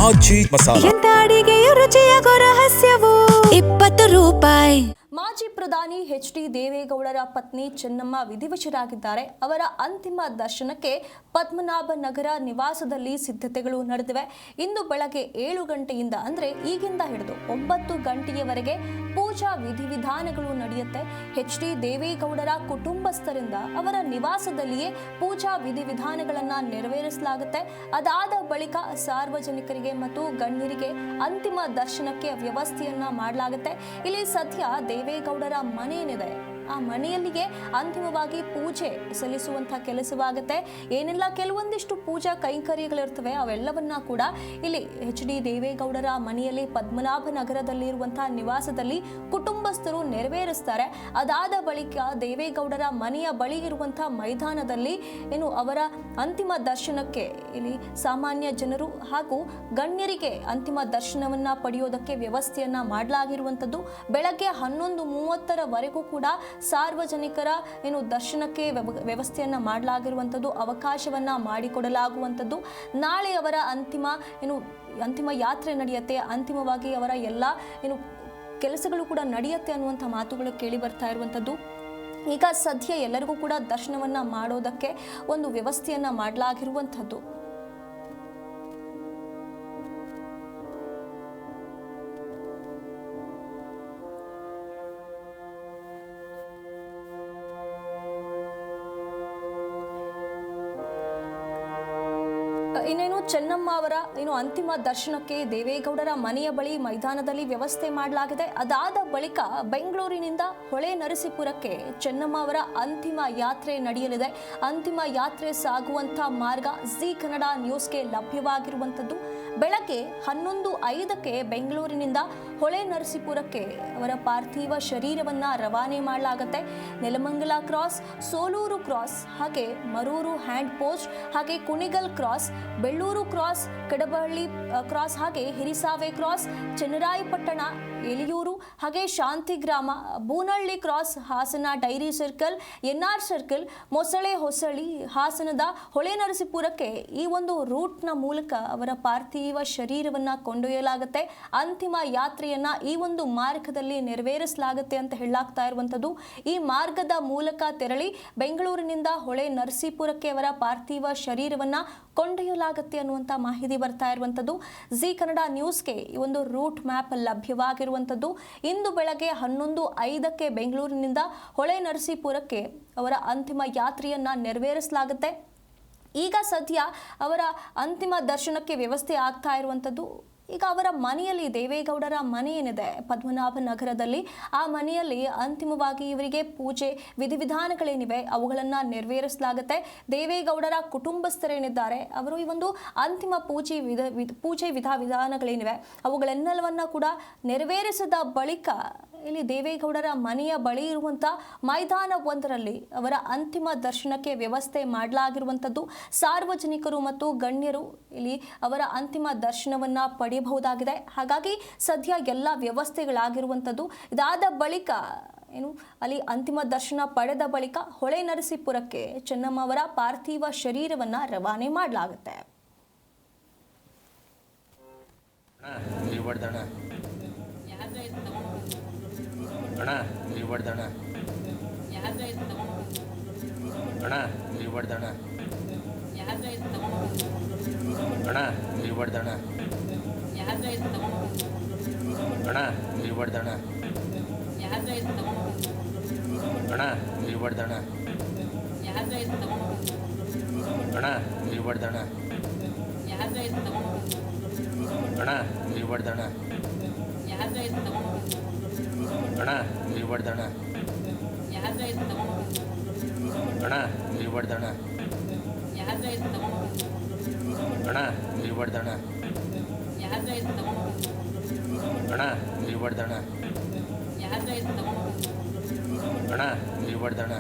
ಮಾಜಿ ಮಸಾಲ. ಎಂತ ಅಡಿಗೆಯ ರುಚಿಯಾಗೋ ರಹಸ್ಯವು 20 ರೂಪಾಯಿ. ಮಾಜಿ ಪ್ರಧಾನಿ ಎಚ್.ಡಿ. ದೇವೇಗೌಡರ ಪತ್ನಿ ಚೆನ್ನಮ್ಮ ವಿಧಿವಶರಾಗಿದ್ದಾರೆ. ಅವರ ಅಂತಿಮ ದರ್ಶನಕ್ಕೆ ಪದ್ಮನಾಭನಗರ ನಿವಾಸದಲ್ಲಿ ಸಿದ್ಧತೆಗಳು ನಡೆದಿವೆ. ಇಂದು ಬೆಳಗ್ಗೆ 7 ಗಂಟೆಯಿಂದ ಅಂದರೆ ಈಗಿಂದ ಹಿಡಿದು 9 ಗಂಟೆಯವರೆಗೆ ಪೂಜಾ ವಿಧಿವಿಧಾನಗಳು ನಡೆಯುತ್ತೆ. ಎಚ್.ಡಿ. ದೇವೇಗೌಡರ ಕುಟುಂಬಸ್ಥರಿಂದ ಅವರ ನಿವಾಸದಲ್ಲಿಯೇ ಪೂಜಾ ವಿಧಿವಿಧಾನಗಳನ್ನು ನೆರವೇರಿಸಲಾಗುತ್ತೆ. ಅದಾದ ಬಳಿಕ ಸಾರ್ವಜನಿಕರಿಗೆ ಮತ್ತು ಗಣ್ಯರಿಗೆ ಅಂತಿಮ ದರ್ಶನಕ್ಕೆ ವ್ಯವಸ್ಥೆಯನ್ನ ಮಾಡಲಾಗುತ್ತೆ. ಇಲ್ಲಿ ಸದ್ಯ ದೇವೇಗೌಡರ ಮನೆ ಏನಿದೆ ಆ ಮನೆಯಲ್ಲಿಗೆ ಅಂತಿಮವಾಗಿ ಪೂಜೆ ಸಲ್ಲಿಸುವಂತಹ ಕೆಲಸವಾಗುತ್ತೆ. ಏನೆಲ್ಲ ಕೆಲವೊಂದಿಷ್ಟು ಪೂಜಾ ಕೈಂಕರ್ಯಗಳಿರ್ತವೆ ಅವೆಲ್ಲವನ್ನ ಕೂಡ ಇಲ್ಲಿ ಎಚ್.ಡಿ. ದೇವೇಗೌಡರ ಮನೆಯಲ್ಲಿ ಪದ್ಮನಾಭನಗರದಲ್ಲಿರುವಂತಹ ನಿವಾಸದಲ್ಲಿ ಕುಟುಂಬಸ್ಥರು ನೆರವೇರಿಸ್ತಾರೆ. ಅದಾದ ಬಳಿಕ ದೇವೇಗೌಡರ ಮನೆಯ ಬಳಿ ಇರುವಂತಹ ಮೈದಾನದಲ್ಲಿ ಅವರ ಅಂತಿಮ ದರ್ಶನಕ್ಕೆ ಇಲ್ಲಿ ಸಾಮಾನ್ಯ ಜನರು ಹಾಗೂ ಗಣ್ಯರಿಗೆ ಅಂತಿಮ ದರ್ಶನವನ್ನ ಪಡೆಯೋದಕ್ಕೆ ವ್ಯವಸ್ಥೆಯನ್ನ ಮಾಡಲಾಗಿರುವಂಥದ್ದು. ಬೆಳಗ್ಗೆ 11:30 ಕೂಡ ಸಾರ್ವಜನಿಕರ ದರ್ಶನಕ್ಕೆ ವ್ಯವಸ್ಥೆಯನ್ನ ಮಾಡಲಾಗಿರುವಂಥದ್ದು, ಅವಕಾಶವನ್ನ ಮಾಡಿಕೊಡಲಾಗುವಂಥದ್ದು. ನಾಳೆ ಅವರ ಅಂತಿಮ ಯಾತ್ರೆ ನಡೆಯುತ್ತೆ. ಅಂತಿಮವಾಗಿ ಅವರ ಎಲ್ಲ ಕೆಲಸಗಳು ಕೂಡ ನಡೆಯುತ್ತೆ ಅನ್ನುವಂಥ ಮಾತುಗಳು ಕೇಳಿ ಬರ್ತಾ ಇರುವಂಥದ್ದು. ಈಗ ಸದ್ಯ ಎಲ್ಲರಿಗೂ ಕೂಡ ದರ್ಶನವನ್ನ ಮಾಡೋದಕ್ಕೆ ಒಂದು ವ್ಯವಸ್ಥೆಯನ್ನ ಮಾಡಲಾಗಿರುವಂಥದ್ದು. ಇನ್ನೇನು ಚೆನ್ನಮ್ಮ ಅವರ ಅಂತಿಮ ದರ್ಶನಕ್ಕೆ ದೇವೇಗೌಡರ ಮನೆಯ ಬಳಿ ಮೈದಾನದಲ್ಲಿ ವ್ಯವಸ್ಥೆ ಮಾಡಲಾಗಿದೆ. ಅದಾದ ಬಳಿಕ ಬೆಂಗಳೂರಿನಿಂದ ಹೊಳೆ ನರಸೀಪುರಕ್ಕೆ ಚೆನ್ನಮ್ಮ ಅವರ ಅಂತಿಮ ಯಾತ್ರೆ ನಡೆಯಲಿದೆ. ಅಂತಿಮ ಯಾತ್ರೆ ಸಾಗುವಂಥ ಮಾರ್ಗ ಜಿ ಕನ್ನಡ ನ್ಯೂಸ್ಗೆ ಲಭ್ಯವಾಗಿರುವಂಥದ್ದು. ಬೆಳಗ್ಗೆ 11:05 ಬೆಂಗಳೂರಿನಿಂದ ಹೊಳೆ ನರಸೀಪುರಕ್ಕೆ ಅವರ ಪಾರ್ಥಿವ ಶರೀರವನ್ನ ರವಾನೆ ಮಾಡಲಾಗುತ್ತೆ. ನೆಲಮಂಗಲ ಕ್ರಾಸ್, ಸೋಲೂರು ಕ್ರಾಸ್, ಹಾಗೆ ಮರೂರು ಹ್ಯಾಂಡ್ ಪೋಸ್ಟ್, ಹಾಗೆ Kunigal cross, Bellur cross, Kadabahalli cross, ಹಾಗೆ ಹಿರಿಸಾವೆ ಕ್ರಾಸ್, ಚನ್ನರಾಯಪಟ್ಟಣ, ಎಲಿಯೂರು, ಹಾಗೆ Shantigrama, Boonahalli cross, Hassan dairy circle, NR circle, Mosale Hosahalli, ಹಾಸನದ ಹೊಳೆ ನರಸೀಪುರಕ್ಕೆ ಈ ಒಂದು ರೂಟ್ನ ಮೂಲಕ ಅವರ ಪಾರ್ಥಿವ ಶರೀರವನ್ನ ಕೊಂಡೊಯ್ಯಲಾಗುತ್ತೆ. ಅಂತಿಮ ಯಾತ್ರೆಯನ್ನ ಈ ಒಂದು ಮಾರ್ಗದಲ್ಲಿ ನೆರವೇರಿಸಲಾಗುತ್ತೆ ಅಂತ ಹೇಳಲಾಗ್ತಾ ಇರುವಂಥದ್ದು. ಈ ಮಾರ್ಗದ ಮೂಲಕ ತೆರಳಿ ಬೆಂಗಳೂರಿನಿಂದ ಹೊಳೆ ನರಸೀಪುರಕ್ಕೆ ಅವರ ಪಾರ್ಥಿವ ಶರೀರವನ್ನ ಕೊಂಡೊಯ್ಯಲಾಗುತ್ತೆ ಅನ್ನುವಂಥ ಮಾಹಿತಿ ಬರ್ತಾ ಇರುವಂಥದ್ದು. ಜಿ ಕನ್ನಡ ನ್ಯೂಸ್ಗೆ ಈ ಒಂದು ರೂಟ್ ಮ್ಯಾಪ್ ಲಭ್ಯವಾಗಿರುವಂಥದ್ದು. ಇಂದು ಬೆಳಗ್ಗೆ 11:05 ಬೆಂಗಳೂರಿನಿಂದ ಹೊಳೆ ನರಸೀಪುರಕ್ಕೆ ಅವರ ಅಂತಿಮ ಯಾತ್ರೆಯನ್ನ ನೆರವೇರಿಸಲಾಗುತ್ತೆ. ಈಗ ಸದ್ಯ ಅವರ ಅಂತಿಮ ದರ್ಶನಕ್ಕೆ ವ್ಯವಸ್ಥೆ ಆಗ್ತಾ ಇರುವಂಥದ್ದು. ಈಗ ಅವರ ಮನೆಯಲ್ಲಿ ದೇವೇಗೌಡರ ಮನೆ ಏನಿದೆ ಪದ್ಮನಾಭನಗರದಲ್ಲಿ, ಆ ಮನೆಯಲ್ಲಿ ಅಂತಿಮವಾಗಿ ಇವರಿಗೆ ಪೂಜೆ ವಿಧಿವಿಧಾನಗಳೇನಿವೆ ಅವುಗಳನ್ನು ನೆರವೇರಿಸಲಾಗುತ್ತೆ. ದೇವೇಗೌಡರ ಕುಟುಂಬಸ್ಥರೇನಿದ್ದಾರೆ ಅವರು ಈ ಒಂದು ಅಂತಿಮ ಪೂಜೆ ವಿಧಾನಗಳೇನಿವೆ ಅವುಗಳೆಲ್ಲವನ್ನ ಕೂಡ ನೆರವೇರಿಸಿದ ಬಳಿಕ ಇಲ್ಲಿ ದೇವೇಗೌಡರ ಮನೆಯ ಬಳಿ ಇರುವಂಥ ಮೈದಾನವೊಂದರಲ್ಲಿ ಅವರ ಅಂತಿಮ ದರ್ಶನಕ್ಕೆ ವ್ಯವಸ್ಥೆ ಮಾಡಲಾಗಿರುವಂಥದ್ದು. ಸಾರ್ವಜನಿಕರು ಮತ್ತು ಗಣ್ಯರು ಇಲ್ಲಿ ಅವರ ಅಂತಿಮ ದರ್ಶನವನ್ನ ಪಡೆಯಬಹುದಾಗಿದೆ. ಹಾಗಾಗಿ ಸದ್ಯ ಎಲ್ಲ ವ್ಯವಸ್ಥೆಗಳಾಗಿರುವಂಥದ್ದು. ಇದಾದ ಬಳಿಕ ಅಲ್ಲಿ ಅಂತಿಮ ದರ್ಶನ ಪಡೆದ ಬಳಿಕ ಹೊಳೆ ನರಸೀಪುರಕ್ಕೆ ಚೆನ್ನಮ್ಮ ಅವರ ಪಾರ್ಥಿವ ಶರೀರವನ್ನ ರವಾನೆ ಮಾಡಲಾಗುತ್ತೆ. ಅಣ್ಣ ನೀರು ಬಡ್ದಣ್ಣ ಅಣ್ಣ ನೀರು ಬಡ್ದಣ್ಣ ಅಣ್ಣ ನೀರು ಬಡ್ದಣ್ಣ ಅಣ್ಣ ನೀರು ಬಡ್ದಣ್ಣ ಅಣ್ಣ ನೀರು ಬಡ್ದಣ್ಣ ಅಣ್ಣ ನೀರು ಬಡ್ದಣ್ಣ ಅಣ್ಣ ನೀರು ಬಡ್ದಣ್ಣ ಅಣ್ಣ ನೀರು ಬಡ್ದಣ್ಣ ಅಣ್ಣ ನೀರು ಬಡ್ದಣ್ಣ ಅಣ್ಣ ನೀರು ಬಡ್ದಣ್ಣ ಅಣ್ಣ ನೀರು ಬಡ್ದಣ್ಣ ಅಣ್ಣ ನೀರು ಬಡ್ದಣ್ಣ